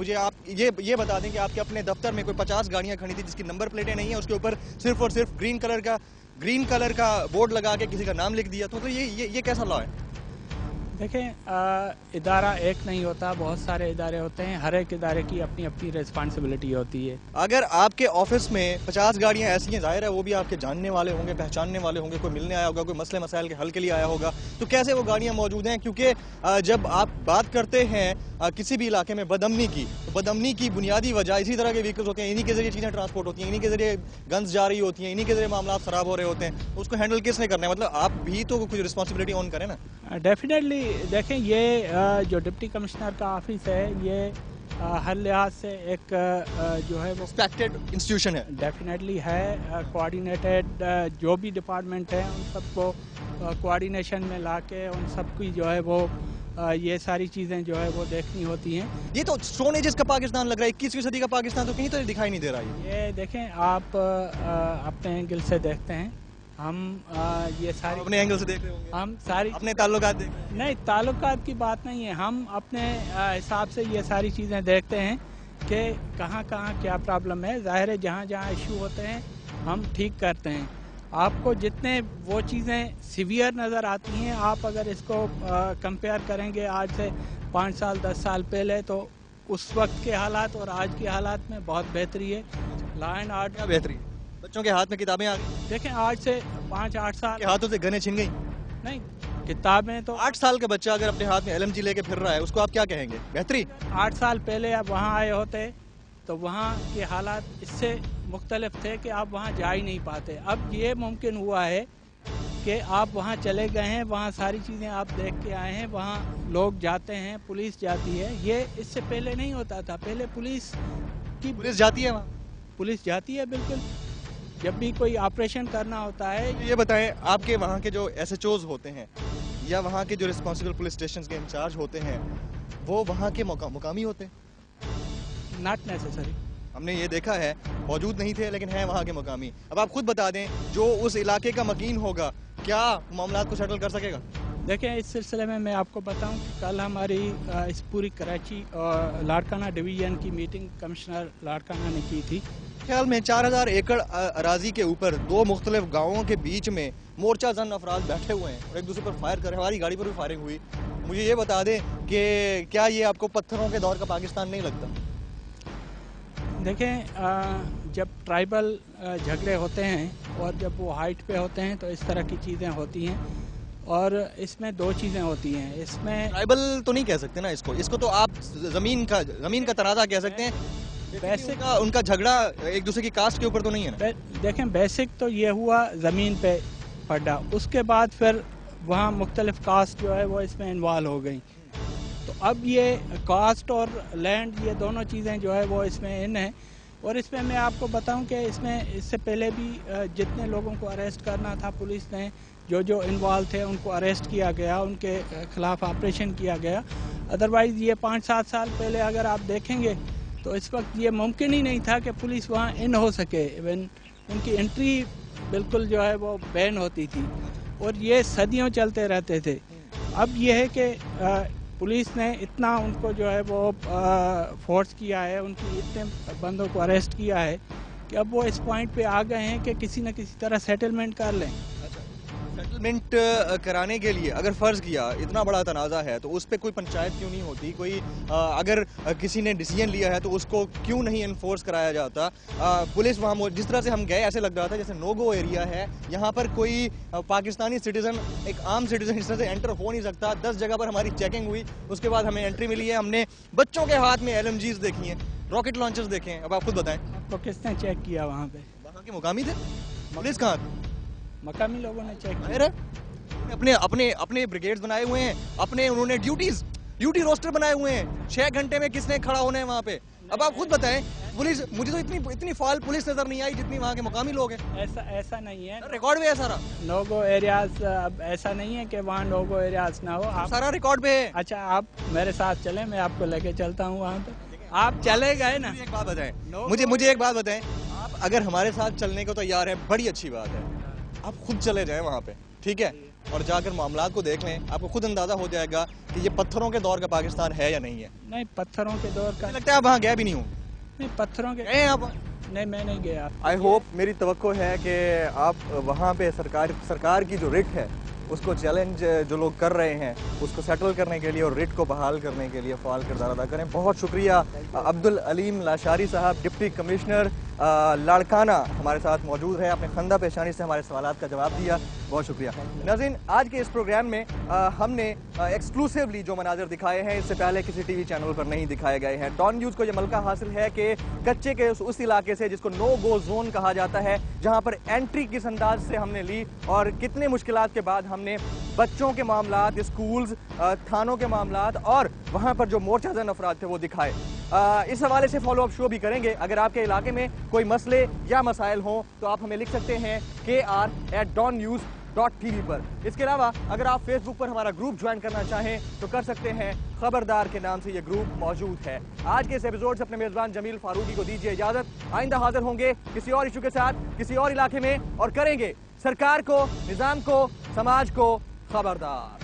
مجھے آپ یہ بتا دیں کہ آپ کے اپنے دفتر میں کوئی 50 گاڑیاں کھڑی تھی جس کی نمبر پلیٹیں نہیں ہیں, اس کے اوپر صرف اور صرف گرین کلر کا بورڈ لگا کے کسی کا نام لکھ دیا, تو یہ کیسا لا ہے؟ دیکھیں ادارہ ایک نہیں ہوتا, بہت سارے ادارے ہوتے ہیں, ہر ایک ادارے کی اپنی اپنی ریسپانسبلٹی ہوتی ہے. اگر آپ کے آفس میں 50 گاڑیاں ایسی ہیں, ظاہر ہے وہ بھی آپ کے جاننے والے ہوں گے, پہچاننے والے ہوں گے, کوئی ملنے آیا ہوگا, کوئی مسئلے مسائل کے حل کے لیے آیا ہوگا, تو کیسے وہ گاڑیاں موجود ہیں؟ کیونکہ جب آپ بات کرتے ہیں کسی بھی علاقے میں بدامنی کی, تو بدامنی کی بنیادی وجہ اسی طرح کے وہیکلز ہوتے ہیں, انہی کے ذریعے چیزیں ٹرانسپورٹ ہوتی ہیں, انہی کے ذریعے گنز جا رہی ہوتی ہیں, انہی کے ذریعے معاملات خراب ہو رہے ہوتے ہیں, اس کو ہینڈل کس نے کرنا ہے؟ مطلب آپ بھی تو کچھ رسپانسبلٹی آن کریں نا. ڈیفینیٹلی دیکھیں, یہ جو ڈپٹی کمشنر کا آفس ہے یہ ہر لحاظ سے ایک جو ہے وہ ریسپیکٹڈ انسٹیٹیوشن ہے. ڈیفینیٹلی ہے, کوآرڈینیٹڈ جو بھی ڈپارٹمنٹ ہیں ان سب کو کوآرڈینیشن میں لا کے ان سب کی جو ہے وہ یہ ساری چیزیں جو ہے وہ دیکھنی ہوتی ہیں. یہ تو اسٹون ایجز کا پاکستان لگ رہا ہے, 21ویں صدی کا پاکستان تو کہیں تو دکھائی نہیں دے رہا ہے. یہ دیکھیں آپ اپنے اینگل سے دیکھتے ہیں, ہم یہ ساری اپنے اینگل سے دیکھ رہے ہوں گے, ہم ساری اپنے تعلقات دیکھ رہے ہیں. نہیں, تعلقات کی بات نہیں ہے, ہم اپنے حساب سے یہ ساری چیزیں دیکھتے ہیں کہ کہاں کہاں کیا پرابلم ہے. ظاہر ہے جہاں جہاں ایشو ہوتے ہیں ہم ٹھیک کرتے ہیں. آپ کو جتنے وہ چیزیں سیویئر نظر آتی ہیں, آپ اگر اس کو کمپیئر کریں گے آج سے 5 سال 10 سال پہلے, تو اس وقت کے حالات اور آج کے حالات میں بہت بہتری ہے. لا اینڈ آرڈر کیا بہتری؟ بچوں کے ہاتھ میں کتابیں آ گئی. دیکھیں آج سے 5-8 سال کے ہاتھوں سے گنیں چھن گئی. نہیں, کتابیں تو 8 سال کا بچہ اگر اپنے ہاتھ میں LMG لے کے پھر رہا ہے, اس کو آپ کیا کہیں گے؟ بہتری. 8 سال پہلے آپ وہاں آئے ہوتے تو وہاں کے حالات اس سے مختلف تھے کہ آپ وہاں جا ہی نہیں پاتے. اب یہ ممکن ہوا ہے کہ آپ وہاں چلے گئے ہیں, وہاں ساری چیزیں آپ دیکھ کے آئے ہیں, وہاں لوگ جاتے ہیں, پولیس جاتی ہے. یہ اس سے پہلے نہیں ہوتا تھا. پہلے پولیس جاتی ہے وہاں, پولیس جاتی ہے بالکل, جب بھی کوئی آپریشن کرنا ہوتا ہے. یہ بتائیں, آپ کے وہاں کے جو SHOs ہوتے ہیں یا وہاں کے جو ریسپانسبل پولیس اسٹیشنز کے انچارج ہوتے ہیں, وہ وہاں کے مقامی ہوتے ہیں؟ Not necessary. ہم نے یہ دیکھا ہے, موجود نہیں تھے لیکن ہیں وہاں کے مقامی. اب آپ خود بتا دیں, جو اس علاقے کا مکین ہوگا کیا معاملات کو سیٹل کر سکے گا؟ دیکھیں اس سلسلے میں آپ کو بتاؤں کہ کل ہماری اس پوری کراچی اور لاڑکانہ ڈویژن کی میٹنگ کمشنر لاڑکانہ نے کی تھی. خیال میں 4000 ایکڑ اراضی کے اوپر 2 مختلف گاؤں کے بیچ میں مورچہ زن افراد بیٹھے ہوئے ہیں اور ایک دوسرے پر فائر کر رہے ہیں. ہماری گاڑی پر بھی فائرنگ ہوئی. مجھے یہ بتا دیں کہ کیا یہ آپ کو پتھروں کے دور کا پاکستان نہیں لگتا؟ دیکھیں جب ٹرائبل جھگڑے ہوتے ہیں اور جب وہ ہائٹ پہ ہوتے ہیں تو اس طرح کی چیزیں ہوتی ہیں, اور اس میں 2 چیزیں ہوتی ہیں. اس میں ٹرائبل تو نہیں کہہ سکتے نا اس کو تو آپ زمین کا تنازع کہہ سکتے ہیں. بیسک ان کا جھگڑا ایک دوسرے کی کاسٹ کے اوپر تو نہیں ہے نا. دیکھیں بیسک تو یہ ہوا زمین پہ پڑا, اس کے بعد پھر وہاں مختلف کاسٹ جو ہے وہ اس میں انوالو ہو گئی. تو اب یہ کاسٹ اور لینڈ یہ دونوں چیزیں جو ہے وہ اس میں ان ہیں. اور اس میں میں آپ کو بتاؤں کہ اس میں اس سے پہلے بھی جتنے لوگوں کو اریسٹ کرنا تھا پولیس نے جو انوالو تھے ان کو اریسٹ کیا گیا, ان کے خلاف آپریشن کیا گیا. ادروائز یہ 5-7 سال پہلے اگر آپ دیکھیں گے تو اس وقت یہ ممکن ہی نہیں تھا کہ پولیس وہاں ان ہو سکے. ایون ان کی انٹری بالکل جو ہے وہ بین ہوتی تھی اور یہ صدیوں چلتے رہتے تھے. اب یہ ہے کہ پولیس نے اتنا ان کو جو ہے وہ فورس کیا ہے, ان کی اتنے بندوں کو اریسٹ کیا ہے کہ اب وہ اس پوائنٹ پہ آ گئے ہیں کہ کسی نہ کسی طرح سیٹلمنٹ کر لیں. سیٹلمنٹ کرانے کے لیے اگر فرض کیا اتنا بڑا تنازع ہے تو اس پہ کوئی پنچایت کیوں نہیں ہوتی؟ کوئی اگر کسی نے ڈیسیژن لیا ہے تو اس کو کیوں نہیں انفورس کرایا جاتا؟ پولیس وہاں جس طرح سے ہم گئے ایسے لگ رہا تھا جیسے نو گو ایریا ہے, یہاں پر کوئی پاکستانی سٹیزن, ایک عام سٹیزن اس طرح سے انٹر ہو نہیں سکتا. 10 جگہ پر ہماری چیکنگ ہوئی, اس کے بعد ہمیں انٹری ملی ہے. ہم نے بچوں کے ہاتھ میں LMGs دیکھی ہیں, راکٹ لانچرز دیکھے ہیں. اب آپ خود بتائیں آپ کو کس نے چیک کیا وہاں پہ؟ وہاں کے مقامی تھے, پولیس کہاں تھی؟ مقامی لوگوں نے چیک کیا. اپنے بریگیڈز بنائے ہوئے ہیں, انہوں نے ڈیوٹی روسٹر بنائے ہوئے ہیں. 6 گھنٹے میں کس نے کھڑا ہونا ہے وہاں پہ؟ اب آپ خود بتائیں. پولیس مجھے تو اتنی فعال پولیس نظر نہیں آئی جتنی وہاں کے مقامی لوگ ہیں. ایسا نہیں ہے, ریکارڈ بھی ایسا رہا. نو گو ایریاز, اب ایسا نہیں ہے کہ وہاں نو گو ایریاز نہ ہو. آپ سارا ریکارڈ پہ ہے. اچھا آپ میرے ساتھ چلیں, میں آپ کو لے کے چلتا ہوں وہاں پہ. آپ چلے گئے نا. ایک بات بتائیں مجھے ایک بات بتائیں, آپ اگر ہمارے ساتھ چلنے کو تیار ہے بڑی اچھی بات ہے, آپ خود چلے جائیں وہاں پہ. ٹھیک ہے, اور جا کر معاملات کو دیکھ لیں, آپ کو خود اندازہ ہو جائے گا کہ یہ پتھروں کے دور کا پاکستان ہے یا نہیں ہے. نہیں, پتھروں کے دور کا مجھے لگتا ہے آپ وہاں گئے بھی نہیں ہوں. نہیں, پتھروں کے گئے ہیں آپ؟ نہیں, میں نہیں گیا. آئی ہوپ, میری توقع ہے کہ آپ وہاں پہ سرکار کی جو رٹ ہے اس کو چیلنج جو لوگ کر رہے ہیں اس کو سیٹل کرنے کے لیے اور رٹ کو بحال کرنے کے لیے فعال کردار ادا کریں. بہت شکریہ عبدالعلیم لاشاری صاحب, ڈپٹی کمشنر لاڑکانہ ہمارے ساتھ موجود ہے, اپنے خندہ پیشانی سے ہمارے سوالات کا جواب دیا. بہت شکریہ. ناظرین, آج کے اس پروگرام میں ہم نے ایکسکلوسیولی جو مناظر دکھائے ہیں اس سے پہلے کسی ٹی وی چینل پر نہیں دکھائے گئے ہیں. ڈان نیوز کو یہ ملکہ حاصل ہے کہ کچے کے اس علاقے سے جس کو نو گو زون کہا جاتا ہے, جہاں پر انٹری کس انداز سے ہم نے لی اور کتنے مشکلات کے بعد ہم نے بچوں کے معاملات, اسکولز, تھانوں کے معاملات اور وہاں پر جو مورچہ زن افراد تھے وہ دکھائے. اس حوالے سے فالو اپ شو بھی کریں گے. اگر آپ کے علاقے میں کوئی مسئلے یا مسائل ہوں تو آپ ہمیں لکھ سکتے ہیں kr@donnews.tv پر. اس کے علاوہ اگر آپ فیس بک پر ہمارا گروپ جوائن کرنا چاہیں تو کر سکتے ہیں, خبردار کے نام سے یہ گروپ موجود ہے. آج کے اس ایپیسوڈ سے اپنے میزبان جمیل فاروقی کو دیجیے اجازت. آئندہ حاضر ہوں گے کسی اور ایشو کے ساتھ کسی اور علاقے میں, اور کریں گے سرکار کو, نظام کو, سماج کو خبردار.